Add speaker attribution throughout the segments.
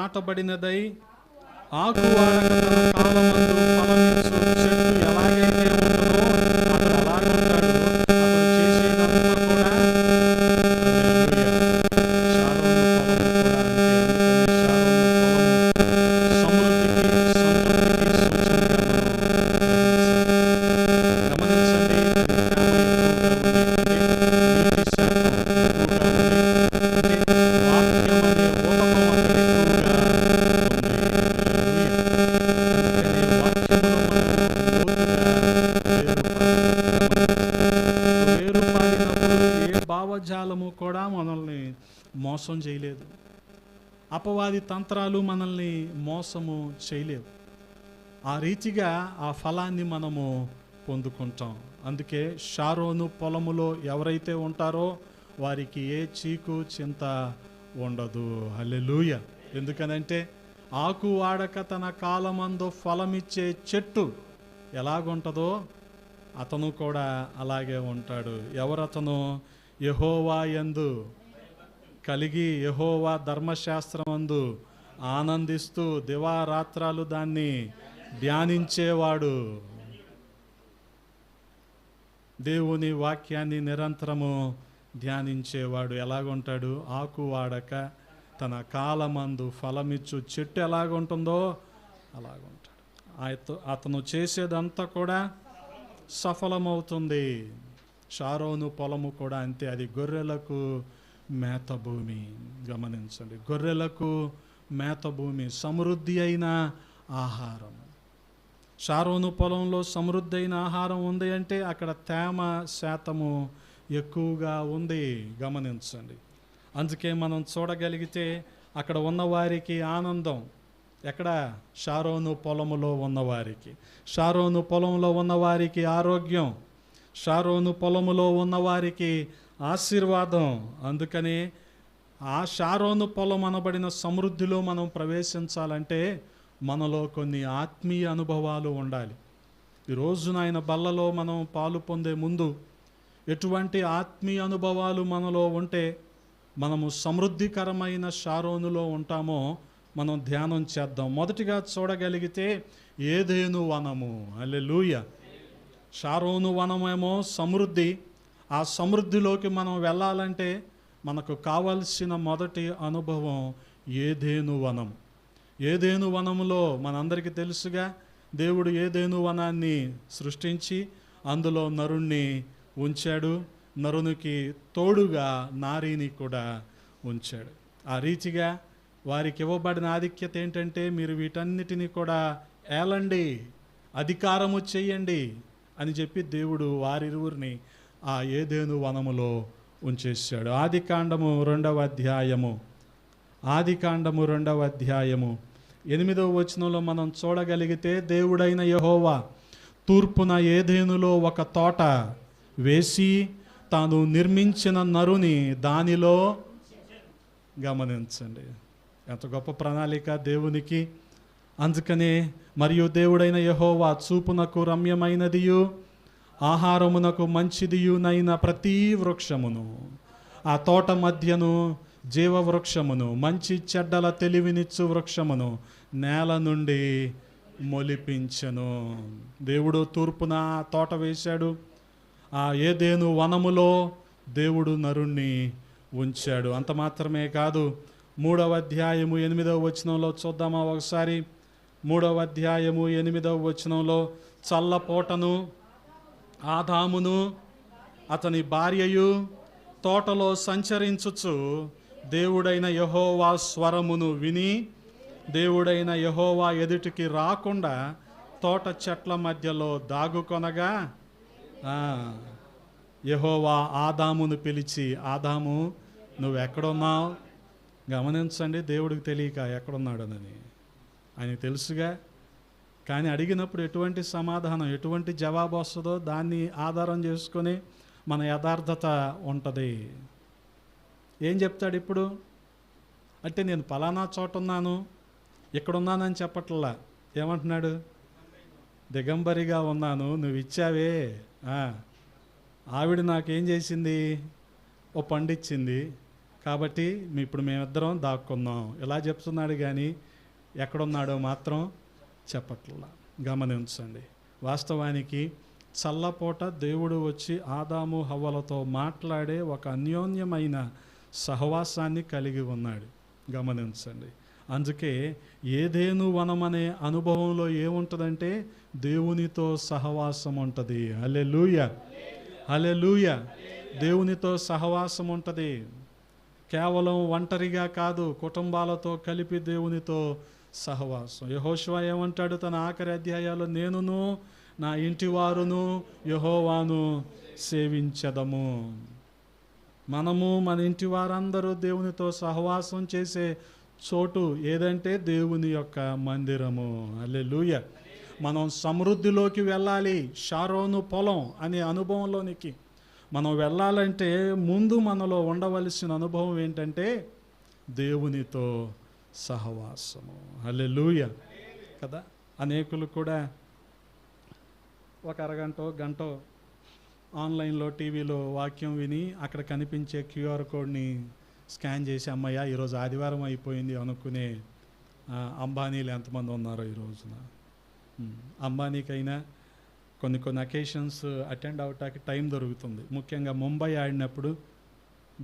Speaker 1: నాటబడినదై ఆకు వాడక తన కాలమందు ఫలమిచ్చు చెట్టు ఎలాగైతే ఉంటుందో అతడు అలాగుంటాడు. అతడు చేసేదంతా కూడా భావజాలము కూడా మనల్ని మోసం చేయలేదు. అపవాది తంత్రాలు మనల్ని మోసము చేయలేవు. ఆ రీతిగా ఆ ఫలాన్ని మనము పొందుకుంటాం. అందుకే షారోను పొలములో ఎవరైతే ఉంటారో వారికి ఏ చీకు చింత ఉండదు. హల్లెలూయా. ఎందుకనంటే ఆకు వాడక తన కాలమందు ఫలమిచ్చే చెట్టు ఎలాగుంటుందో అతను కూడా అలాగే ఉంటాడు. ఎవరతను? యెహోవా యందు కలిగి యెహోవా ధర్మశాస్త్రమందు ఆనందిస్తూ దివారాత్రాలు దాన్ని ధ్యానించేవాడు. దేవుని వాక్యాన్ని నిరంతరము ధ్యానించేవాడు ఎలాగుంటాడు? ఆకు వాడక తన కాలమందు ఫలమిచ్చు చెట్టు ఎలాగుంటుందో అలాగుంటాడు. అతను చేసేదంతా కూడా సఫలమవుతుంది. షారోను పొలము కూడా అంతే. అది గొర్రెలకు మేత భూమి. గమనించండి, గొర్రెలకు మేత భూమి, సమృద్ధి అయిన ఆహారం. షారోను పొలంలో సమృద్ధి అయిన ఆహారం ఉంది అంటే అక్కడ తేమ శాతము ఎక్కువగా ఉంది. గమనించండి. అందుకే మనం చూడగలిగితే అక్కడ ఉన్నవారికి ఆనందం. ఎక్కడ? షారోను పొలములో ఉన్నవారికి. షారోను పొలంలో ఉన్నవారికి ఆరోగ్యం. షారోను పొలములో ఉన్నవారికి ఆశీర్వాదం. అందుకని ఆ షారోను పొలం అనబడిన సమృద్ధిలో మనం ప్రవేశించాలంటే మనలో కొన్ని ఆత్మీయ అనుభవాలు ఉండాలి. ఈరోజు నాయన బల్లలో మనం పాలు పొందే ముందు ఎటువంటి ఆత్మీయ అనుభవాలు మనలో ఉంటే మనము సమృద్ధికరమైన షారోనులో ఉంటామో మనం ధ్యానం చేద్దాం. మొదటిగా చూడగలిగితే ఏదేను వనము. హల్లెలూయా. షారోను వనమేమో సమృద్ధి. ఆ సమృద్ధిలోకి మనం వెళ్ళాలంటే మనకు కావలసిన మొదటి అనుభవం ఏదేను వనం. ఏదేను వనములో మనందరికీ తెలుసుగా, దేవుడు ఏదేను వనాన్ని సృష్టించి అందులో నరుణ్ణి ఉంచాడు. నరునికి తోడుగా నారీని కూడా ఉంచాడు. ఆ రీతిగా వారికి ఇవ్వబడిన ఆధిక్యత ఏంటంటే మీరు వీటన్నిటిని కూడా ఏలండి, అధికారము చెయ్యండి అని చెప్పి దేవుడు వారిరువురిని ఆ ఏదేను వనములో ఉంచేశాడు. ఆదికాండము 2వ అధ్యాయము 8వ వచనంలో మనం చూడగలిగితే దేవుడైన యెహోవా తూర్పున ఏదేనులో ఒక తోట వేసి తాను నిర్మించిన నరుని దానిలో, గమనించండి ఎంత గొప్ప ప్రణాళిక దేవునికి. అందుకనే మరియు దేవుడైన యెహోవా చూపునకు రమ్యమైనదియు ఆహారమునకు మంచిదియునైన ప్రతి వృక్షమును, ఆ తోట మధ్యను జీవవృక్షమును, మంచి చెడ్డల తెలివినిచ్చు వృక్షమును నేల నుండి మొలిపించెను. దేవుడు తూర్పున తోట వేశాడు. ఆ ఏదేను వనములో దేవుడు నరుణ్ణి ఉంచాడు. అంత మాత్రమే కాదు, 3వ అధ్యాయము 8వ వచనంలో చూద్దామా ఒకసారి. 3వ అధ్యాయము 8వ వచనంలో చల్లపోటను ఆదామును అతని భార్యయు తోటలో సంచరించుచు దేవుడైన యెహోవా స్వరమును విని దేవుడైన యెహోవా ఎదుటికి రాకుండా తోట చెట్ల మధ్యలో దాగుకొనగా యెహోవా ఆదామును పిలిచి, ఆదాము నువ్వెక్కడున్నావు? గమనించండి, దేవుడికి తెలియక ఎక్కడున్నాడనని ఆయనకు తెలుసుగా. కానీ అడిగినప్పుడు ఎటువంటి సమాధానం, ఎటువంటి జవాబు వస్తుందో దాన్ని ఆధారం చేసుకొని మన యథార్థత ఉంటుంది. ఏం చెప్తాడు ఇప్పుడు అంటే, నేను పలానా చోట ఉన్నాను, ఇక్కడున్నానని చెప్పట్లా. ఏమంటున్నాడు? దిగంబరిగా ఉన్నాను, నువ్వు ఇచ్చావే. ఆవిడ నాకేం చేసింది? ఓ పండిచ్చింది, కాబట్టి ఇప్పుడు మేమిద్దరం దాక్కున్నాం ఇలా చెప్తున్నాడు, కానీ ఎక్కడున్నాడో మాత్రం చెప్పట్లా. గమనించండి. వాస్తవానికి చల్లపూట దేవుడు వచ్చి ఆదాము హవ్వలతో మాట్లాడే ఒక అన్యోన్యమైన సహవాసాన్ని కలిగి ఉన్నాడు. గమనించండి. అందుకే ఏదేను వనం అనే అనుభవంలో ఏముంటుందంటే దేవునితో సహవాసం ఉంటుంది. హల్లెలూయా, హల్లెలూయా. దేవునితో సహవాసం ఉంటుంది. కేవలం ఒంటరిగా కాదు, కుటుంబాలతో కలిపి దేవునితో సహవాసం. యెహోషువ ఏమంటాడు తన ఆఖరి అధ్యాయాల్లో? నేనును నా ఇంటి వారును యెహోవాను సేవించదము. మనము మన ఇంటి వారందరూ దేవునితో సహవాసం చేసే చోటు ఏదంటే దేవుని యొక్క మందిరము. హల్లెలూయా. మనం సమృద్ధిలోకి వెళ్ళాలి. షారోను పొలం అనే అనుభవంలోనికి మనం వెళ్ళాలంటే ముందు మనలో ఉండవలసిన అనుభవం ఏంటంటే దేవునితో సహవాసము. హల్లెలూయా కదా. అనేకులు కూడా ఒక అరగంటో గంటో ఆన్లైన్లో టీవీలో వాక్యం విని అక్కడ కనిపించే క్యూఆర్ కోడ్ని స్కాన్ చేసి అమ్మయ్య ఈరోజు ఆదివారం అయిపోయింది అనుకునే అంబానీలు ఎంతమంది ఉన్నారో ఈ రోజున. అంబానీకైనా కొన్ని అకేషన్స్ అటెండ్ అవటానికి టైం దొరుకుతుంది. ముఖ్యంగా ముంబై ఆడినప్పుడు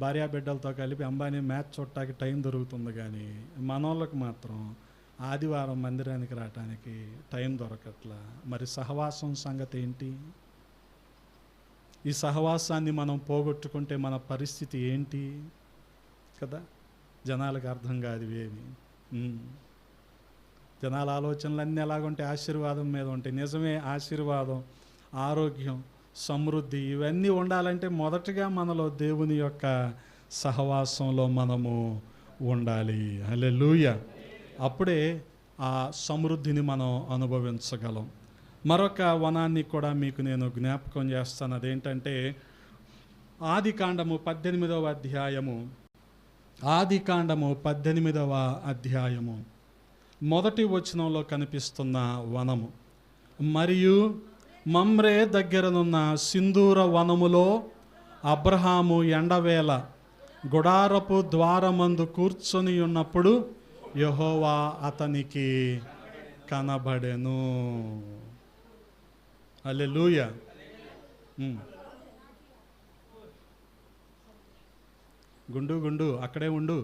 Speaker 1: భార్యాబిడ్డలతో కలిపి అంబానీ మ్యాచ్ చూడటానికి టైం దొరుకుతుంది, కానీ మనోళ్ళకి మాత్రం ఆదివారం మందిరానికి రావటానికి టైం దొరకట్లా. మరి సహవాసం సంగతి ఏంటి? ఈ సహవాసాన్ని మనం పోగొట్టుకుంటే మన పరిస్థితి ఏంటి కదా. జనాలకు అర్థం కాదు ఇవేమి. జనాల ఆలోచనలు అన్నీ ఎలాగుంటే ఆశీర్వాదం మీద ఉంటాయి. నిజమే, ఆశీర్వాదం, ఆరోగ్యం, సమృద్ధి ఇవన్నీ ఉండాలంటే మొదటగా మనలో దేవుని యొక్క సహవాసంలో మనము ఉండాలి. హల్లెలూయా. అప్పుడే ఆ సమృద్ధిని మనం అనుభవించగలం. మరొక వనాన్ని కూడా మీకు నేను జ్ఞాపకం చేస్తాను. అదేంటంటే ఆదికాండము 18వ అధ్యాయము. ఆదికాండము 18వ అధ్యాయము మొదటి వచనంలో కనిపిస్తున్న వనము. మరియు మమ్రే దగ్గరనున్న సింధూర వనములో అబ్రహాము ఎండవేళ గుడారపు ద్వారమందు కూర్చొని ఉన్నప్పుడు యెహోవా అతనికి కనబడెను. హల్లెలూయా. గుండు అక్కడే ఉండు.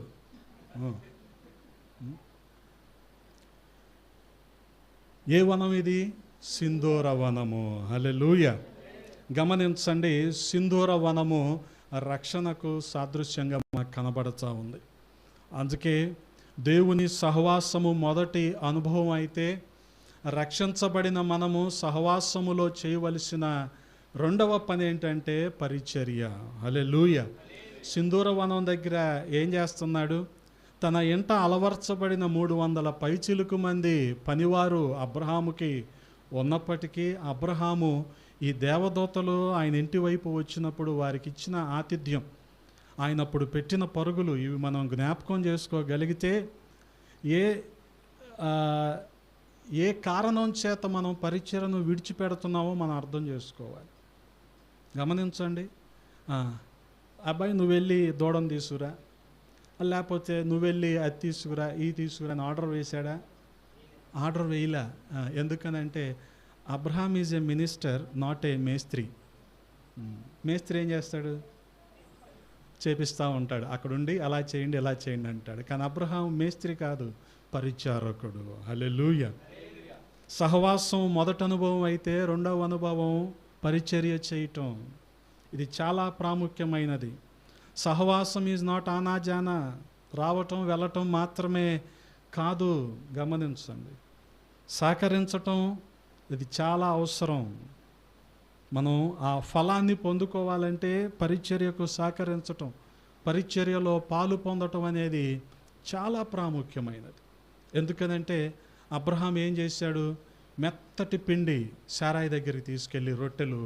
Speaker 1: ఏ వనం ఇది? సింధూర వనము. హల్లెలూయా. గమనించండి, సింధూర వనము రక్షణకు సాదృశ్యంగా మనకు కనబడుతూ ఉంది. అందుకే దేవుని సహవాసము మొదటి అనుభవం అయితే, రక్షించబడిన మనము సహవాసములో చేయవలసిన రెండవ పని ఏంటంటే పరిచర్య. హల్లెలూయా. సింధూర వనం దగ్గర ఏం చేస్తున్నాడు? తన ఇంట అలవర్చబడిన 300 పైచిలుకు మంది పనివారు అబ్రహాముకి ఉన్నప్పటికీ అబ్రహాము ఈ దేవదూతలు ఆయన ఇంటి వైపు వచ్చినప్పుడు వారికి ఇచ్చిన ఆతిథ్యం, ఆయన అప్పుడు పెట్టిన పరుగులు, ఇవి మనం జ్ఞాపకం చేసుకోగలిగితే ఏ కారణం చేత మనం పరిచర్యను విడిచిపెడుతున్నామో మనం అర్థం చేసుకోవాలి. గమనించండి. అబ్బాయి నువ్వు వెళ్ళి దూడను తీసుకురా, లేకపోతే నువ్వు వెళ్ళి అది తీసుకురా, ఇది తీసుకురా అని ఆర్డర్ వేశాడా? ఆర్డర్ వేయలా. ఎందుకనంటే Abraham is a minister, not a మేస్త్రి. మేస్త్రి ఏం చేస్తాడు? చేపిస్తూ ఉంటాడు. అక్కడుండి అలా చేయండి ఇలా చేయండి అంటాడు. కానీ అబ్రహాం మేస్త్రి కాదు, పరిచారకుడు. హల్లెలూయా. సహవాసం మొదటి అనుభవం అయితే రెండవ అనుభవం పరిచర్య చేయటం. ఇది చాలా ప్రాముఖ్యమైనది. సహవాసం ఈజ్ నాట్ ఆనాజానా, రావటం వెళ్ళటం మాత్రమే కాదు. గమనించండి, సహకరించటం ఇది చాలా అవసరం. మనం ఆ ఫలాన్ని పొందుకోవాలంటే పరిచర్యకు సహకరించటం, పరిచర్యలో పాలు పొందటం అనేది చాలా ప్రాముఖ్యమైనది. ఎందుకనంటే అబ్రహాం ఏం చేశాడు? మెత్తటి పిండి శారాయి దగ్గరికి తీసుకెళ్ళి రొట్టెలు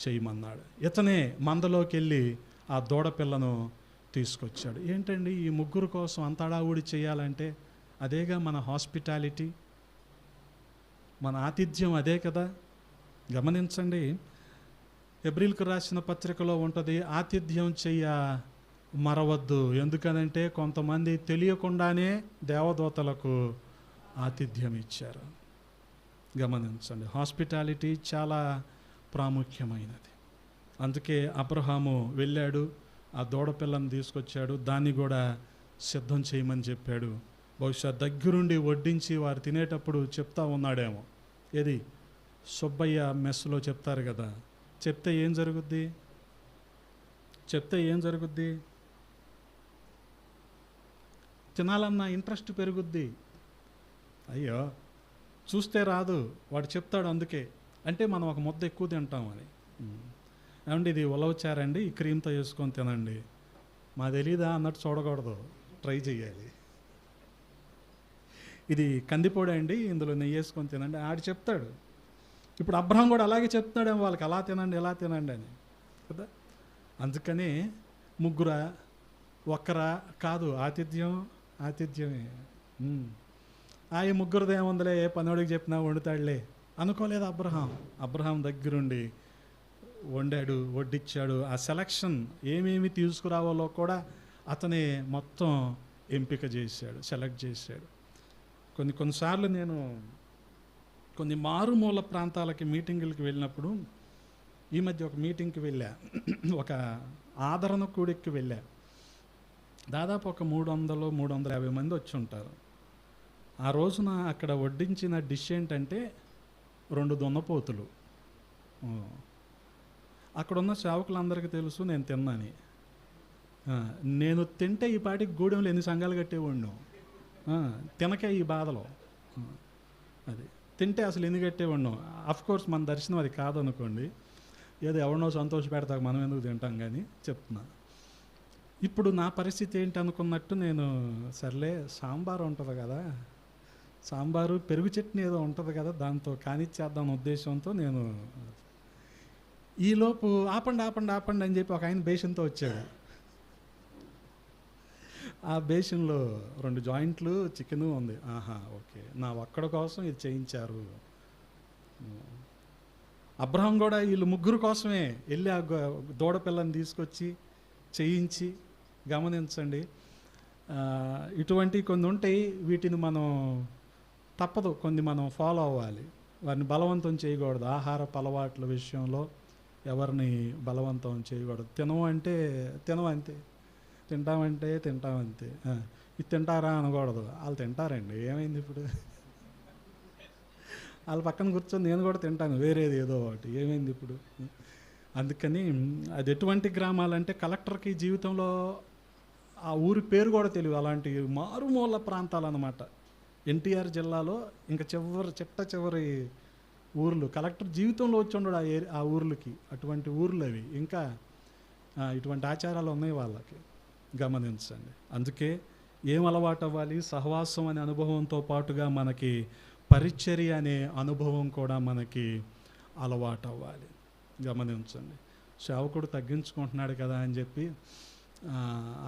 Speaker 1: చేయమన్నాడు. ఇతనే మందలోకి వెళ్ళి ఆ దూడపిల్లను తీసుకొచ్చాడు. ఏంటండి ఈ ముగ్గురు కోసం అంత హడావుడి చేయాలంటే? అదేగా మన హాస్పిటాలిటీ, మన ఆతిథ్యం అదే కదా. గమనించండి, హెబ్రీలకు రాసిన పత్రికలో ఉంటుంది, ఆతిథ్యం చెయ్య మరవద్దు. ఎందుకనంటే కొంతమంది తెలియకుండానే దేవదూతలకు ఆతిథ్యం ఇచ్చారు. గమనించండి, హాస్పిటాలిటీ చాలా ప్రాముఖ్యమైనది. అందుకే అబ్రహాము వెళ్ళాడు, ఆ దూడపిల్లని తీసుకొచ్చాడు, దాన్ని కూడా సిద్ధం చేయమని చెప్పాడు. బహుశా దగ్గరుండి వడ్డించి వారు తినేటప్పుడు చెప్తా ఉన్నాడేమో, ఏది సుబ్బయ్య మెస్సులో చెప్తారు కదా, చెప్తే ఏం జరుగుద్ది? తినాలన్న ఇంట్రెస్ట్ పెరుగుద్ది. అయ్యో చూస్తే రాదు, వాడు చెప్తాడు. అందుకే అంటే మనం ఒక ముద్ద ఎక్కువ తింటామని. ఏమండి ఇది ఉలవచారండి, ఈ క్రీమ్తో వేసుకొని తినండి, మా తెలీదా అన్నట్టు చూడకూడదు, ట్రై చేయాలి. ఇది కందిపొడి అండి, ఇందులో నెయ్యి వేసుకొని తినండి, ఆడు చెప్తాడు. ఇప్పుడు అబ్రహం కూడా అలాగే చెప్తున్నాడేమో వాళ్ళకి, అలా తినండి ఇలా తినండి అని కదా. అందుకని ముగ్గురా ఒక్కరా కాదు, ఆతిథ్యమే. ఈ ముగ్గురిది ఏముందిలే, ఏ పనోడికి చెప్పినా వండుతాడులే అనుకోలేదు అబ్రహాం దగ్గరుండి వండాడు, వడ్డిచ్చాడు. ఆ సెలక్షన్ ఏమేమి తీసుకురావాలో కూడా అతనే మొత్తం ఎంపిక చేశాడు, సెలెక్ట్ చేశాడు. కొన్నిసార్లు నేను కొన్ని మారుమూల ప్రాంతాలకి మీటింగులకి వెళ్ళినప్పుడు, ఈ మధ్య ఒక మీటింగ్కి వెళ్ళా, ఒక ఆదరణ కూడికి వెళ్ళా. దాదాపు ఒక 300-350 మంది వచ్చి ఉంటారు. ఆ రోజున అక్కడ వడ్డించిన డిష్ ఏంటంటే 2 దున్నపోతులు. అక్కడున్న సేవకులందరికీ తెలుసు నేను తిన్నాని. నేను తింటే ఈ పాటికి గూడెంలో ఎన్ని సంఘాలు కట్టేవాడిను, తినకే ఈ బాధలో. అది తింటే అసలు ఎన్ని కట్టేవాడిను. అఫ్కోర్స్ మన దర్శనం అది కాదనుకోండి, ఏదో ఎవరినో సంతోష పెడతాక మనం ఎందుకు తింటాం కానీ చెప్తున్నా. ఇప్పుడు నా పరిస్థితి ఏంటి అనుకున్నట్టు నేను సర్లే సాంబారు ఉంటుంది కదా, సాంబారు పెరుగు చట్నీ ఏదో ఉంటుంది కదా, దాంతో కానిచ్చేద్దాం ఉద్దేశంతో నేను ఈలోపు ఆపండి అని చెప్పి ఒక ఆయన బేషన్తో వచ్చాడు. ఆ బేషన్లో 2 జాయింట్లు చికెను ఉంది. ఓకే, నా ఒక్కడ కోసం ఇది చేయించారు. అబ్రహం కూడా వీళ్ళు ముగ్గురు కోసమే వెళ్ళి ఆ దూడపిల్లని తీసుకొచ్చి చేయించి. గమనించండి, ఇటువంటి కొన్ని ఉంటాయి, వీటిని మనం తప్పదు, కొన్ని మనం ఫాలో అవ్వాలి, వారిని బలవంతం చేయకూడదు. ఆహారపు అలవాట్ల విషయంలో ఎవరిని బలవంతం చేయకూడదు. తినమంటే తినవంతే, తింటామంటే తింటామంతే. ఇది తింటారా అనకూడదు, వాళ్ళు తింటారండి, ఏమైంది ఇప్పుడు, వాళ్ళ పక్కన కూర్చొని నేను కూడా తింటాను వేరేది ఏదో ఒకటి, ఏమైంది ఇప్పుడు. అందుకని అది ఎటువంటి గ్రామాలంటే కలెక్టర్కి జీవితంలో ఆ ఊరి పేరు కూడా తెలియదు, అలాంటి మారుమూల ప్రాంతాలు అన్నమాట. ఎన్టీఆర్ జిల్లాలో ఇంకా చివరి ఊర్లు, కలెక్టర్ జీవితంలో వచ్చి ఉండడు ఆ ఊర్లకి, అటువంటి ఊర్లు అవి. ఇంకా ఇటువంటి ఆచారాలు ఉన్నాయి వాళ్ళకి. గమనించండి, అందుకే ఏం అలవాటు అవ్వాలి, సహవాసం అనే అనుభవంతో పాటుగా మనకి పరిచర్య అనే అనుభవం కూడా మనకి అలవాటు అవ్వాలి. గమనించండి, సేవకుడు తగ్గించుకుంటున్నాడు కదా అని చెప్పి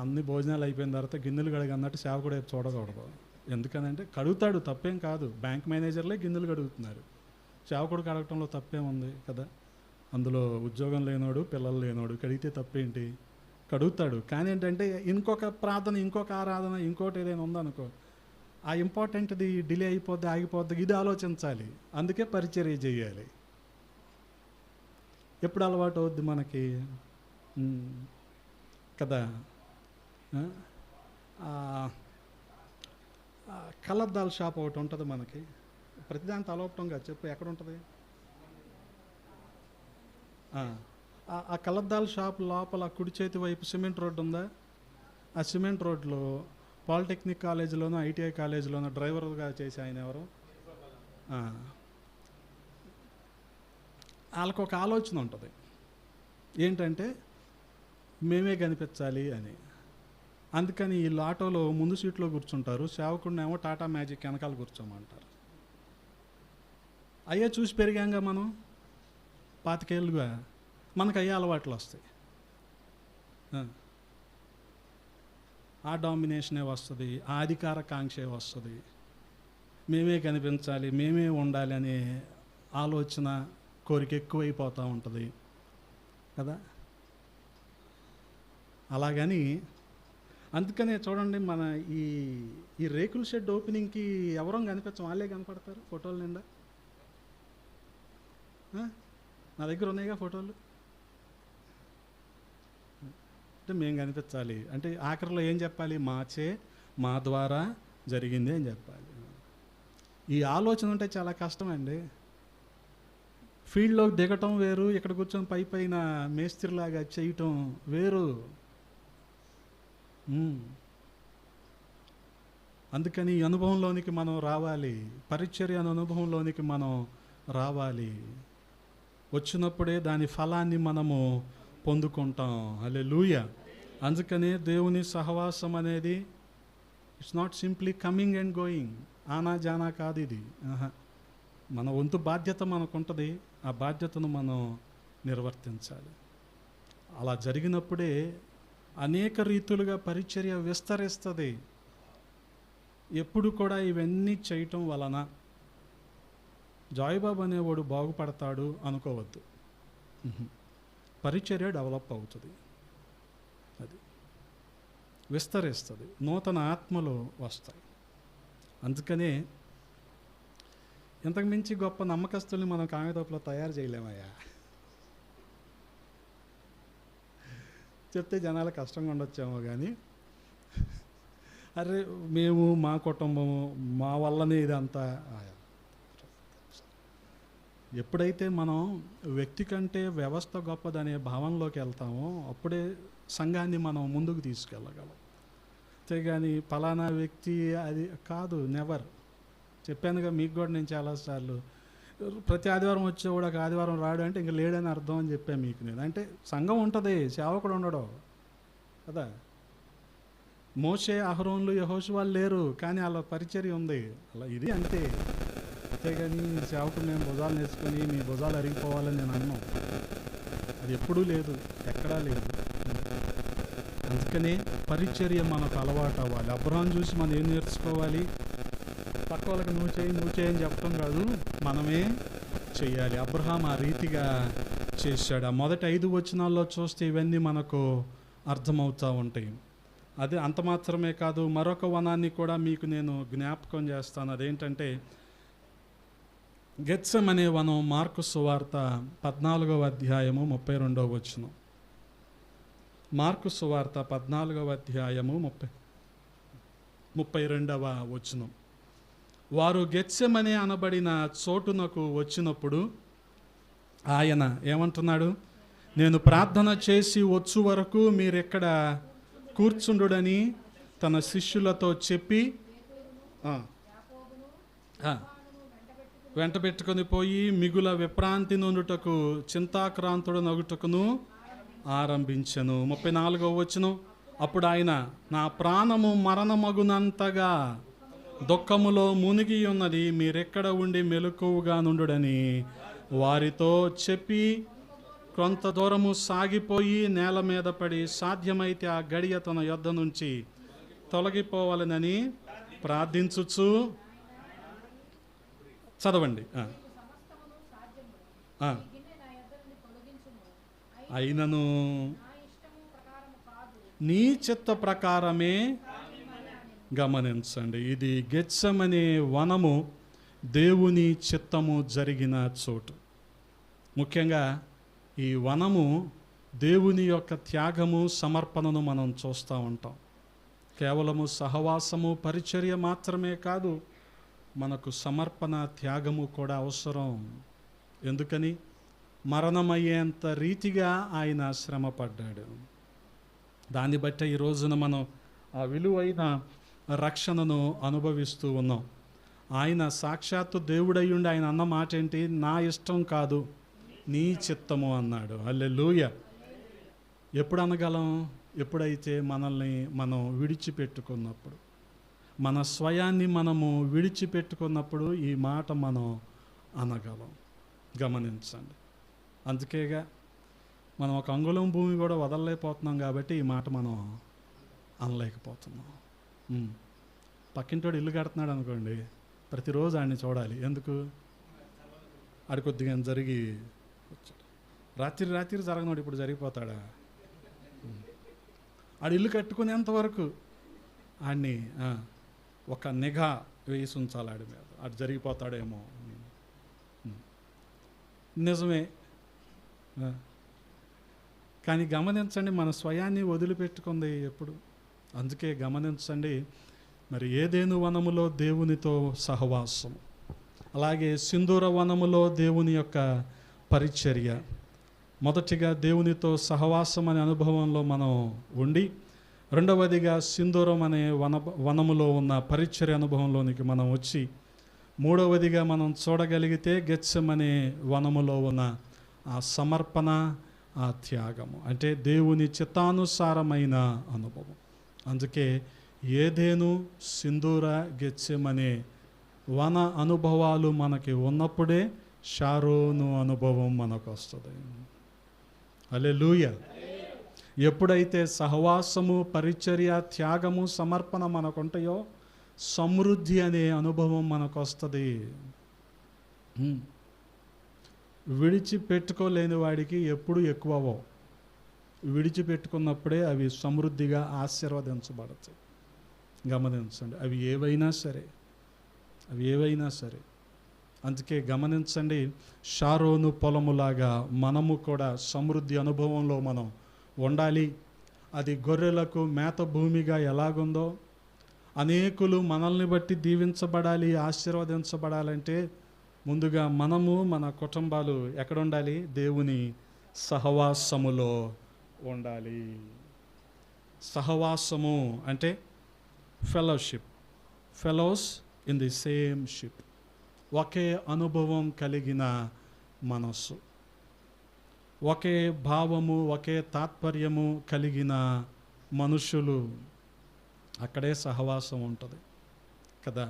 Speaker 1: అన్ని భోజనాలు అయిపోయిన తర్వాత గిన్నెలు కడగన్నట్టు సేవకుడు వైపు చూడకూడదు. ఎందుకనంటే కడుగుతాడు, తప్పేం కాదు, బ్యాంక్ మేనేజర్లే గిన్నెలు కడుగుతున్నారు, సేవకుడు కడగటంలో తప్పేముంది కదా. అందులో ఉద్యోగం లేనోడు పిల్లలు లేనోడు కడిగితే తప్పేంటి, కడుగుతాడు. కానీ ఏంటంటే ఇంకొక ప్రార్థన, ఇంకొక ఆరాధన, ఇంకోటి ఏదైనా ఉందనుకో, ఆ ఇంపార్టెంట్ది డిలే అయిపోద్ది, ఆగిపోద్ది, ఇది ఆలోచించాలి. అందుకే పరిచర్య చేయాలి. ఎప్పుడు అలవాటు అవుద్ది మనకి కదా. కలర్దాల్ షాప్ ఒకటి ఉంటుంది మనకి, ప్రతిదాంతో అలవటంగా చెప్పు ఎక్కడ ఉంటుంది. ఆ కలర్దాల్ షాప్ లోపల కుడి చేతి వైపు సిమెంట్ రోడ్డు ఉందా, ఆ సిమెంట్ రోడ్లో పాలిటెక్నిక్ కాలేజీలోనూ ఐటీఐ కాలేజీలోనూ డ్రైవర్గా చేసి ఆయన ఎవరు, వాళ్ళకు ఒక ఆలోచన ఉంటుంది ఏంటంటే మేమే కనిపించాలి అని. అందుకని వీళ్ళు ఆటోలో ముందు సీట్లో కూర్చుంటారు, సేవకుడినేమో టాటా మ్యాజిక్ వెనకాల కూర్చోమంటారు. అయ్యే చూసి పెరిగాంగా మనం, 25 ఏళ్ళుగా మనకు అయ్యే అలవాట్లు వస్తాయి. ఆ డామినేషనే వస్తుంది, ఆ అధికార కాంక్షే వస్తుంది, మేమే కనిపించాలి, మేమే ఉండాలి అనే ఆలోచన కోరిక ఎక్కువైపోతూ ఉంటుంది కదా. అలాగని అందుకనే చూడండి, మన ఈ ఈ రేకుల షెడ్ ఓపెనింగ్కి ఎవరో కనిపించం, వాళ్ళే కనపడతారు ఫోటోల నిండా. నా దగ్గర ఉన్నాయిగా ఫోటోలు. అంటే మేము కనిపించాలి అంటే ఆఖరిలో ఏం చెప్పాలి? మా ద్వారా జరిగింది అని చెప్పాలి. ఈ ఆలోచన ఉంటే చాలా కష్టమండి. ఫీల్డ్లోకి దిగటం వేరు, ఇక్కడ కూర్చొని పైన మేస్త్రిలాగా చేయటం వేరు. అందుకని ఈ అనుభవంలోనికి మనం రావాలి, పరిచర్య అనుభవంలోనికి మనం రావాలి. వచ్చినప్పుడే దాని ఫలాన్ని మనము పొందుకుంటాం. హల్లెలూయా. అందుకనే దేవుని సహవాసం అనేది it's not simply coming and going, ఆనా జానా కాదు ఇది. మన వంతు బాధ్యత మనకు ఉంటుంది, ఆ బాధ్యతను మనం నిర్వర్తించాలి. అలా జరిగినప్పుడే అనేక రీతులుగా పరిచర్య విస్తరిస్తుంది. ఎప్పుడు కూడా ఇవన్నీ చేయటం వలన జాయిబాబు అనేవాడు బాగుపడతాడు అనుకోవద్దు. పరిచర్య డెవలప్ అవుతుంది, అది విస్తరిస్తుంది, నూతన ఆత్మలు వస్తాయి. అందుకనే ఇంతకు మించి గొప్ప నమ్మకస్తుల్ని మనం కామెతోపులో తయారు చేయలేమయ్యా. చెప్తే జనాలు కష్టంగా ఉండొచ్చేమో కానీ, అరే మేము మా కుటుంబము మా వల్లనే ఇదంతా. ఎప్పుడైతే మనం వ్యక్తి కంటే వ్యవస్థ గొప్పదనే భావనలోకి వెళ్తామో అప్పుడే సంఘాన్ని మనం ముందుకు తీసుకెళ్ళగలం. అంతేగాని ఫలానా వ్యక్తి అది కాదు, నెవర్. చెప్పానుగా మీకు కూడా నేను చాలాసార్లు, ప్రతి ఆదివారం వచ్చేవాడు ఒక ఆదివారం రాడు అంటే ఇంక లేడని అర్థం అని చెప్పాను మీకు నేను. అంటే సంఘం ఉంటుంది, సేవకుడు ఉండడు కదా. మోషే, అహరోన్లు, యెహోషువాలు లేరు కానీ వాళ్ళ పరిచర్య ఉంది. అలా ఇది అంతే. అంతేగాని సేవకుడు మేము భుజాలు నేర్చుకొని మీ భుజాలు అరిగిపోవాలని నేను అన్నాను, అది ఎప్పుడూ లేదు, ఎక్కడా లేదు. అందుకనే పరిచర్య మనకు అలవాటు అవ్వాలి. అబ్రహాం చూసి మనం ఏం నేర్చుకోవాలి? పక్క వాళ్ళకి నువ్వు చేయని చెప్పడం కాదు, మనమే చెయ్యాలి. అబ్రహాం ఆ రీతిగా చేశాడు. ఆ మొదటి 5 వచనాల్లో చూస్తే ఇవన్నీ మనకు అర్థమవుతూ ఉంటాయి. అదే అంత మాత్రమే కాదు, మరొక వనాన్ని కూడా మీకు నేను జ్ఞాపకం చేస్తాను. అదేంటంటే గెత్సెమనే వనం. మార్కు సువార్త 14వ అధ్యాయము 32వ వచనం. మార్కు సువార్త 14వ అధ్యాయము 32వ వచనం. వారు గెత్సెమనే అనబడిన చోటునకు వచ్చినప్పుడు ఆయన ఏమంటున్నాడు? నేను ప్రార్థన చేసి వచ్చు వరకు మీరెక్కడ కూర్చుండుడని తన శిష్యులతో చెప్పి వెంట పెట్టుకొని పోయి మిగుల విప్రాంతి నుండుటకు చింతాక్రాంతుడు నగుటకును ఆరంభించెను. 34వ వచనం. అప్పుడు ఆయన, నా ప్రాణము మరణమగునంతగా దుఃఖములో మునిగి ఉన్నది, మీరెక్కడ ఉండి మెలకువగా నుండుడని వారితో చెప్పి కొంత దూరము సాగిపోయి నేల మీద పడి సాధ్యమైతే ఆ గడియ తన యొద్ద నుంచి తొలగిపోవాలనని ప్రార్థించుచు, చదవండి. అయినను నీ చిత్త ప్రకారమే. గమనించండి, ఇది గెత్సెమనే వనము దేవుని చిత్తము జరిగిన చోటు. ముఖ్యంగా ఈ వనము దేవుని యొక్క త్యాగము, సమర్పణను మనం చూస్తూ ఉంటాం. కేవలము సహవాసము, పరిచర్య మాత్రమే కాదు, మనకు సమర్పణ, త్యాగము కూడా అవసరం. ఎందుకని? మరణమయ్యేంత రీతిగా ఆయన శ్రమపడ్డాడు. దాన్ని బట్టి ఈ రోజున మనం ఆ విలువైన రక్షణను అనుభవిస్తూ ఉన్నాం. ఆయన సాక్షాత్తు దేవుడయ్యుండి ఆయన అన్న మాట ఏంటి? నా ఇష్టం కాదు నీ చిత్తము అన్నాడు. హల్లెలూయా. ఎప్పుడు అనగలం? ఎప్పుడైతే మనల్ని మనం విడిచిపెట్టుకున్నప్పుడు, మన స్వయాన్ని మనము విడిచిపెట్టుకున్నప్పుడు ఈ మాట మనం అనగలం. గమనించండి. అందుకేగా మనం ఒక అంగుళం భూమి కూడా వదలలేకపోతున్నాం కాబట్టి ఈ మాట మనం అనలేకపోతున్నాం. పక్కింటోడు ఇల్లు కడుతున్నాడు అనుకోండి, ప్రతిరోజు ఆయన్ని చూడాలి. ఎందుకు? ఆడి కొద్దిగా జరిగి రాత్రి జరగనోడు ఇప్పుడు జరిగిపోతాడా? ఆడు ఇల్లు కట్టుకునేంతవరకు ఆడిని ఒక నిఘా వేసి ఉంచాలి ఆడి మీద, ఆడు జరిగిపోతాడేమో. నిజమే. కానీ గమనించండి, మన స్వయాన్ని వదిలిపెట్టుకుంది ఎప్పుడు. అందుకే గమనించండి, మరి ఏదేను వనములో దేవునితో సహవాసం, అలాగే సింధూర వనములో దేవుని యొక్క పరిచర్య. మొదటిగా దేవునితో సహవాసం అనే అనుభవంలో మనం ఉండి, రెండవదిగా సింధూరం అనే వనములో ఉన్న పరిచర్య అనుభవంలోనికి మనం వచ్చి, మూడవదిగా మనం చూడగలిగితే గెత్సెమనే వనములో ఉన్న ఆ సమర్పణ, ఆ త్యాగము, అంటే దేవుని చిత్తానుసారమైన అనుభవం. అందుకే ఏదేను, సింధూర, గెత్సెమనే వన అనుభవాలు మనకి ఉన్నప్పుడే షారోను అనుభవం మనకు వస్తుంది. హల్లెలూయా. ఎప్పుడైతే సహవాసము, పరిచర్య, త్యాగము, సమర్పణ మనకు ఉంటాయో సమృద్ధి అనే అనుభవం మనకు వస్తుంది. విడిచిపెట్టుకోలేని వాడికి ఎప్పుడు ఎక్కువవో, విడిచిపెట్టుకున్నప్పుడే అవి సమృద్ధిగా ఆశీర్వదించబడతాయి. గమనించండి, అవి ఏవైనా సరే. అందుకే గమనించండి, షారోను పొలములాగా మనము కూడా సమృద్ధి అనుభవంలో మనం ఉండాలి. అది గొర్రెలకు మేత భూమిగా ఎలాగుందో, అనేకులు మనల్ని బట్టి దీవించబడాలి, ఆశీర్వదించబడాలంటే ముందుగా మనము, మన కుటుంబాలు ఎక్కడ ఉండాలి? దేవుని సహవాసములో ఉండాలి. సహవాసము అంటే fellowship, fellows in the same ship, ఒకే అనుభవం కలిగిన మనస్సు, ఒకే భావము, ఒకే తాత్పర్యము కలిగిన మనుషులు, అక్కడే సహవాసం ఉంటుంది కదా.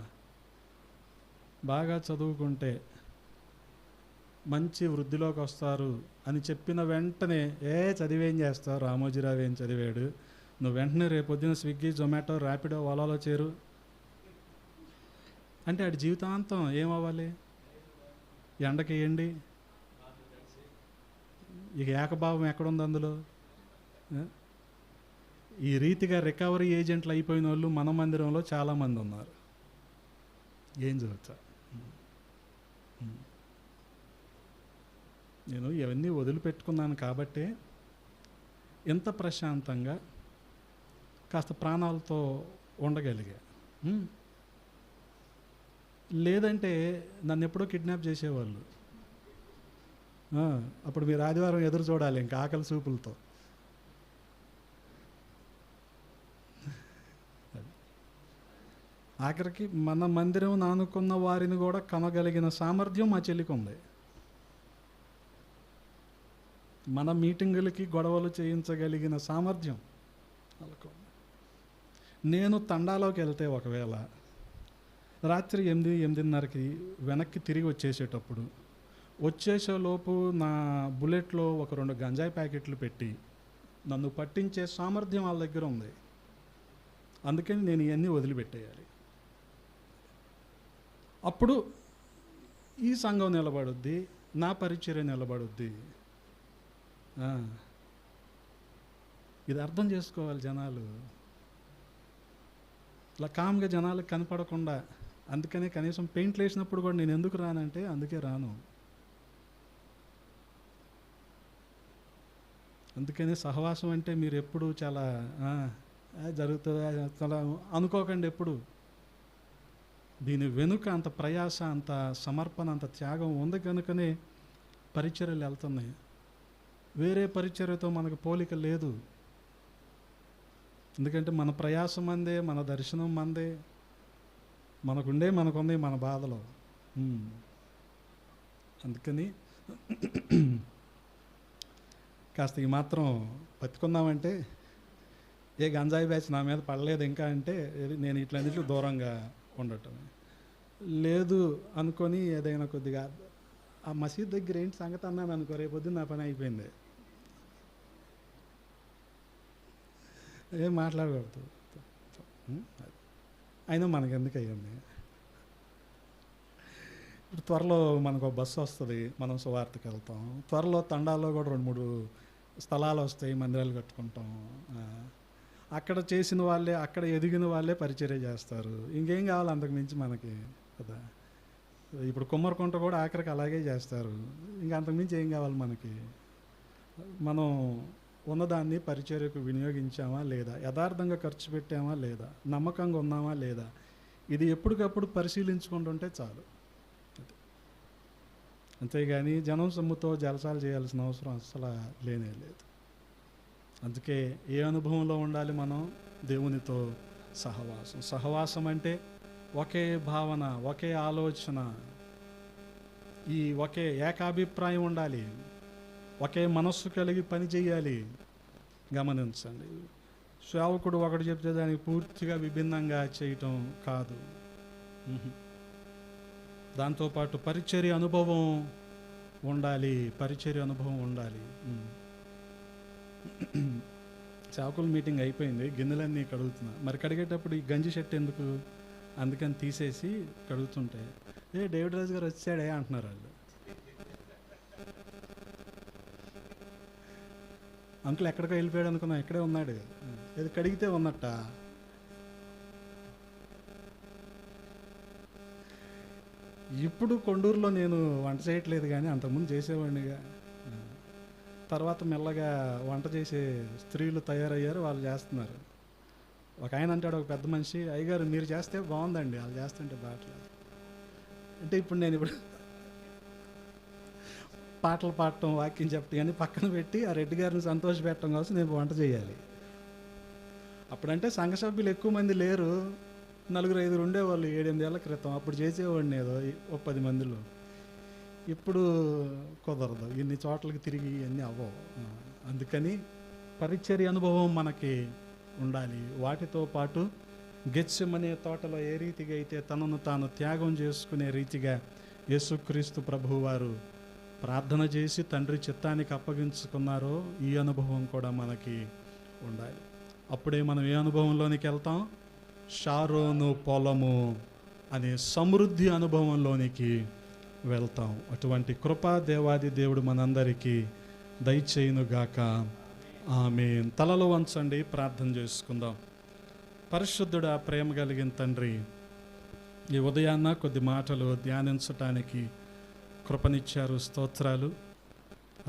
Speaker 1: బాగా చదువుకుంటే మంచి వృద్ధిలోకి వస్తారు అని చెప్పిన వెంటనే, చదివేం చేస్తావు, రామోజీరావు ఏం చదివాడు, నువ్వు వెంటనే రేపొద్దున స్విగ్గీ, జొమాటో, ర్యాపిడో, ఓలాలో చేరు అంటే ఆడి జీవితాంతం ఏమవ్వాలి? ఎండకి ఎండి, ఇక ఏకభావం ఎక్కడుంది అందులో? ఈ రీతిగా రికవరీ ఏజెంట్లు అయిపోయిన వాళ్ళు మన మందిరంలో చాలామంది ఉన్నారు. ఏం చదువుతా, నేను ఇవన్నీ వదిలిపెట్టుకున్నాను కాబట్టే ఎంత ప్రశాంతంగా కాస్త ప్రాణాలతో ఉండగలిగా. లేదంటే నన్ను ఎప్పుడో కిడ్నాప్ చేసేవాళ్ళు. అప్పుడు మీరు ఆదివారం ఎదురు చూడాలి ఇంకా ఆకలి చూపులతో. ఆఖరికి మన మందిరం నానుకున్న వారిని కూడా కనగలిగిన సామర్థ్యం మా చెల్లికి ఉంది. మన మీటింగులకి గొడవలు చేయించగలిగిన సామర్థ్యం వాళ్ళకు. నేను తండాలోకి వెళ్తే ఒకవేళ రాత్రి 8-8:30కి వెనక్కి తిరిగి వచ్చేసేటప్పుడు, వచ్చేసేలోపు నా బుల్లెట్లో ఒక 2 గంజాయి ప్యాకెట్లు పెట్టి నన్ను పట్టించే సామర్థ్యం వాళ్ళ దగ్గర ఉంది. అందుకని నేను ఇవన్నీ వదిలిపెట్టేయాలి. అప్పుడు ఈ సంఘం నిలబడుద్ది, నా పరిచర్య నిలబడుద్ది. ఇది అర్థం చేసుకోవాలి జనాలు. ఇలా కామ్గా జనాలకు కనపడకుండా, అందుకనే కనీసం పెయింట్లు వేసినప్పుడు కూడా నేను ఎందుకు రానంటే అందుకే రాను. అందుకని సహవాసం అంటే మీరు ఎప్పుడు చాలా జరుగుతుంది చాలా అనుకోకండి. ఎప్పుడు దీని వెనుక అంత ప్రయాస, అంత సమర్పణ, అంత త్యాగం ఉంది కనుకనే పరిచర్యలు వెళ్తున్నాయి. వేరే పరిచర్యతో మనకు పోలిక లేదు. ఎందుకంటే మన ప్రయాసం మందే, మన దర్శనం మందే, మనకుంది మన బాధలో. అందుకని కాస్త ఈ మాత్రం బతుకుందామంటే, ఏ గంజాయి బ్యాచ్ నా మీద పడలేదు ఇంకా అంటే నేను ఇట్లన్నిటికి దూరంగా ఉండటం లేదు అనుకొని ఏదైనా కొద్దిగా ఆ మసీద్ దగ్గర ఏంటి సంగతి అన్నాను అనుకో, రేపొద్దున నా పని అయిపోయింది. ఏం మాట్లాడకూడదు. అయినా మనకెందుకు అయ్యింది. ఇప్పుడు త్వరలో మనకు ఒక బస్సు వస్తుంది, మనం సువార్తకి వెళ్తాం. త్వరలో తండాల్లో కూడా 2-3 స్థలాలు వస్తాయి, మందిరాలు కట్టుకుంటాం. అక్కడ చేసిన వాళ్ళే, అక్కడ ఎదిగిన వాళ్ళే పరిచర్య చేస్తారు. ఇంకేం కావాలి అంతకు మించి మనకి కదా. ఇప్పుడు కుమ్మరికుంట కూడా ఆఖరికి అలాగే చేస్తారు. ఇంకా అంతకుమించి ఏం కావాలి మనకి? మనం ఉన్నదాన్ని పరిచర్యకు వినియోగించామా లేదా, యథార్థంగా ఖర్చు పెట్టామా లేదా, నమ్మకంగా ఉన్నామా లేదా, ఇది ఎప్పటికప్పుడు పరిశీలించుకుంటుంటే చాలు. అంతేగాని జనం సొమ్ముతో జలసాలు చేయాల్సిన అవసరం అస్సలు లేనే లేదు. అందుకే ఏ అనుభవంలో ఉండాలి మనం? దేవునితో సహవాసం. సహవాసం అంటే ఒకే భావన, ఒకే ఆలోచన, ఈ ఒకే ఏకాభిప్రాయం ఉండాలి, ఒకే మనస్సు కలిగి పని చేయాలి. గమనించండి, సేవకుడు ఒకటి చెప్తే దానికి పూర్తిగా విభిన్నంగా చేయటం కాదు. దాంతోపాటు పరిచర్య అనుభవం ఉండాలి. పరిచర్య అనుభవం ఉండాలి. సేవకుల మీటింగ్ అయిపోయింది, గిన్నెలన్నీ కడుగుతున్నా. మరి కడిగేటప్పుడు ఈ గంజి షర్ట్ ఎందుకు? అందుకని తీసేసి కడుగుతుంటే, డేవిడ్ రాజు గారు వచ్చాడే అంటున్నారు వాళ్ళు. అంకుల్ ఎక్కడికో వెళ్ళిపోయాడు అనుకున్నా, ఇక్కడే ఉన్నాడు. ఏది కడిగితే ఉన్నట్ట. ఇప్పుడు కొండూరులో నేను వంట చేయట్లేదు, కానీ అంతకుముందు చేసేవాడినిగా. తర్వాత మెల్లగా వంట చేసే స్త్రీలు తయారయ్యారు, వాళ్ళు చేస్తున్నారు. ఒక ఆయన అంటాడు, ఒక పెద్ద మనిషి, అయ్యగారు మీరు చేస్తే బాగుందండి, వాళ్ళు చేస్తుంటే బాగట్లేదు అంటే. ఇప్పుడు నేను పాటలు పాడటం, వాక్యం చెప్పటం కానీ పక్కన పెట్టి ఆ రెడ్డి గారిని సంతోష పెట్టడం కోసం నేను వంట చేయాలి. అప్పుడంటే సంఘ సభ్యులు ఎక్కువ మంది లేరు, 4-5 ఉండేవాళ్ళు 7-8 ఏళ్ల క్రితం. అప్పుడు చేసేవాడిని ఏదో 10 మందిలో. ఇప్పుడు కుదరదు, ఇన్ని చోట్లకి తిరిగి ఇవన్నీ అవ్వవు. అందుకని పరిచర్య అనుభవం మనకి ఉండాలి. వాటితో పాటు గెత్సెమనే తోటలో ఏ రీతిగా అయితే తనను తాను త్యాగం చేసుకునే రీతిగా యేసుక్రీస్తు ప్రభువు వారు ప్రార్థన చేసి తండ్రి చిత్తానికి అప్పగించుకున్నారో, ఈ అనుభవం కూడా మనకి ఉండాలి. అప్పుడే మనం ఏ అనుభవంలోనికి వెళ్తాం? షారోను పొలము అనే సమృద్ధి అనుభవంలోనికి వెళ్తాం. అటువంటి కృపా దేవాది దేవుడు మనందరికీ దయచేయునుగాక. ఆమేన్. తలలో వంచండి, ప్రార్థన చేసుకుందాం. పరిశుద్ధుడా, ప్రేమ కలిగిన తండ్రి, ఈ ఉదయాన్న కొద్ది మాటలు ధ్యానించటానికి కృపనిచ్చారు. స్తోత్రాలు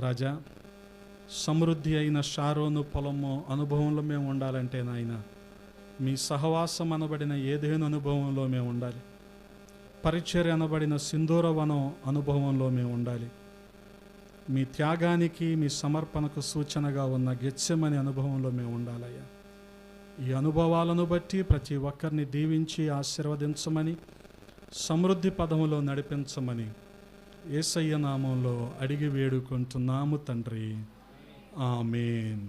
Speaker 1: రాజా. సమృద్ధి అయిన షారోను పొలము అనుభవంలో మేము ఉండాలంటే నాయన, మీ సహవాసం అనబడిన ఏదేను అనుభవంలో మేము ఉండాలి. పరిచర్య అనబడిన సింధూరవనం అనుభవంలో మేము ఉండాలి. మీ త్యాగానికి, మీ సమర్పణకు సూచనగా ఉన్న గెత్సెమనే అనుభవంలో మేము ఉండాలయ్యా. ఈ అనుభవాలను బట్టి ప్రతి ఒక్కరిని దీవించి ఆశీర్వదించమని, సమృద్ధి పదములో నడిపించమని యేసయ్య నామంలో అడిగి వేడుకుంటున్నాము తండ్రి. ఆమేన్.